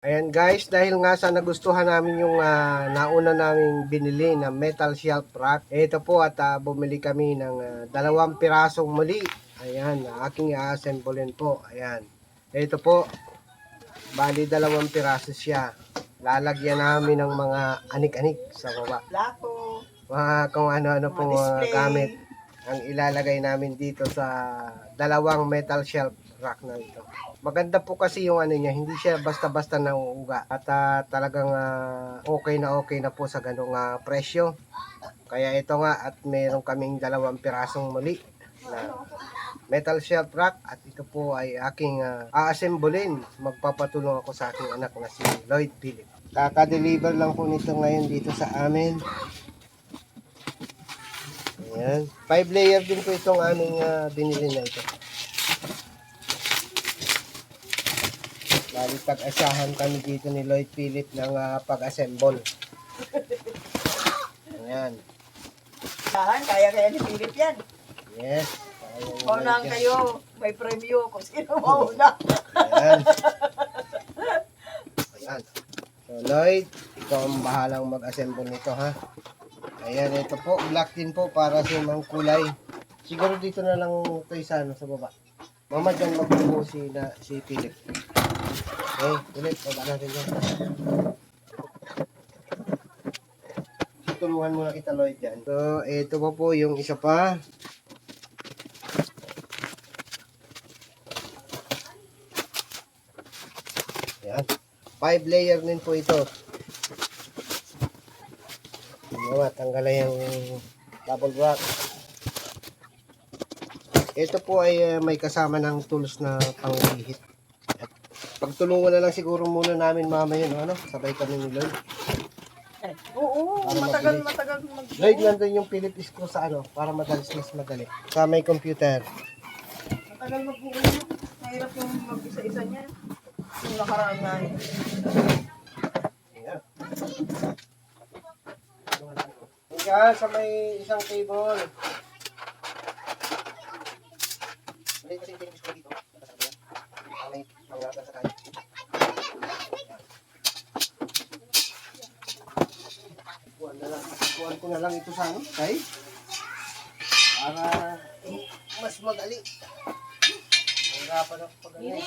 Ayan guys, dahil nga sa nagustuhan namin yung nauna naming binili na metal shelf rack. Ito po at bumili kami ng 2 pirasong muli. Ayan, aking i-assemblein po. Ayan. Ito po, bali 2 piraso siya. Lalagyan namin ng mga anik-anik sa baba. Plato, Mga kung ano-ano mga pong display. gamit ang ilalagay namin dito sa 2 metal shelf rack na ito. Maganda po kasi yung ano niya, hindi siya basta-basta nauuga at talagang okay na po sa ganung presyo. Kaya ito nga at meron kaming 2 pirasong muli na metal shelf rack at ito po ay aking aasembolin. Magpapatulong ako sa aking anak na si Lloyd Philip. Kaka-deliver lang po nito ngayon dito sa amin. Ayan. 5 layer din po itong aming binili na ito. Bali, pag-asahan kami dito ni Lloyd Philip ng pag-assemble. Ayan. Kaya ni Philip yan. Yes. Unang kayo, may premyo kung sino mauna. Ayan. Ayan. So, Lloyd, ikaw ang bahalang mag-assemble nito, ha? Ayan, ito po. Black din po para sa mga kulay. Siguro dito na lang ito isa, sa baba. Mama, dyan magbubo si Philip. Okay, ulit. Baba natin dyan. Tulungan muna kita, Lloyd, dyan. So, ito po yung isa pa. Ayan. 5 layer din po ito. Mama, tanggalin yung double wrap. Ito po ay may kasama ng tools na panghihit. Pagtulungan na lang siguro muna namin mama yun, ano? Sabay kami ni Lloyd. Oo, Para matagal mabilis. Lloyd, nandun yung Philip screw sa ano, para mas madali. Sa may computer. Matagal magbuo niya. Mahirap yung mag-isa-isa niya. Yung nakaraan nga niya. Ayan. Hanggang sa may isang table. Mali kasi yung Philip screw dito. May mangyatan sa kanya. Kuhan ko na lang ito sa ano, kay? Para mas madali. Hirapan ako pag ano.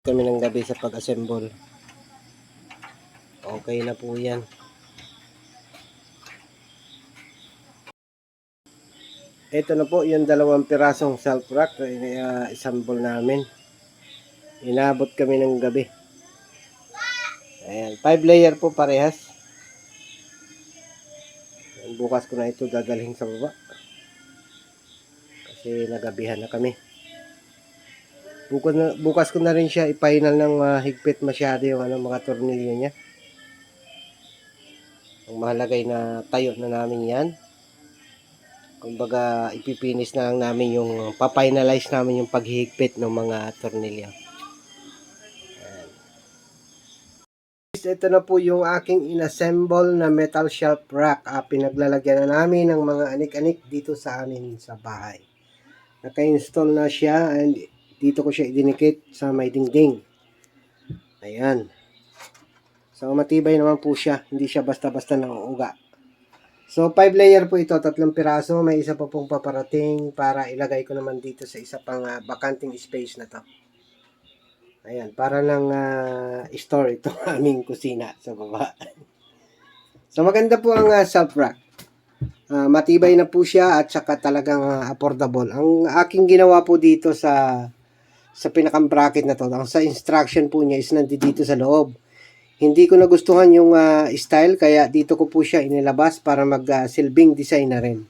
kami ng gabi sa pag-assemble. Okay na po yan. Ito na po yung 2 pirasong shelf rack na assemble namin. Inabot kami ng gabi. Ayan, 5 layer po parehas. Bukas ko na ito dadalhin sa baba. Kasi nagabihan na kami. Bukas ko na rin siya i-final ng higpit masyado yung mga tornilyo niya. Ang mahalagay na tayo na namin yan. Kumbaga ipipinis na lang namin yung pa-finalize namin yung paghihigpit ng mga tornilyo. Ito na po yung aking inassemble na metal shelf rack. Pinaglalagyan na namin ng mga anik-anik dito sa amin sa bahay. Naka-install na siya and dito ko siya idinikit sa may dingding. Ayan. So matibay naman po siya. Hindi siya basta-basta nauuga. So 5 layer po ito. 3 piraso. May isa pa pong paparating para ilagay ko naman dito sa isa pang bakanting space na to. Ayan, para lang store ito aming kusina sa baba. So maganda po ang shelf rack. Matibay na po siya at saka talagang affordable. Ang aking ginawa po dito sa pinakang bracket na to, sa instruction po niya is nandito sa loob. Hindi ko nagustuhan yung style kaya dito ko po siya inilabas para mag-silbing design na rin.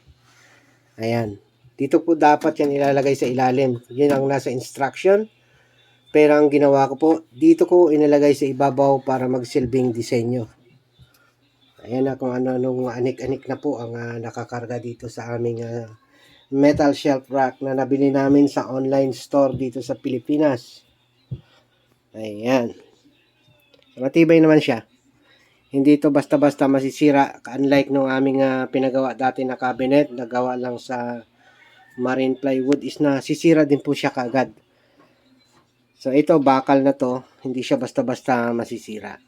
Ayan. Dito po dapat yan ilalagay sa ilalim. Yun ang nasa instruction. Pero ang ginawa ko po, dito ko inilagay sa ibabaw para magsilbing disenyo. Ayan na kung ano-anong anik-anik na po ang nakakarga dito sa aming metal shelf rack na nabili namin sa online store dito sa Pilipinas. Ayan. Matibay naman siya. Hindi ito basta-basta masisira. Unlike nung aming pinagawa dati na cabinet, nagawa lang sa marine plywood is na sisira din po siya kaagad. So ito bakal na to, hindi siya basta-basta masisira.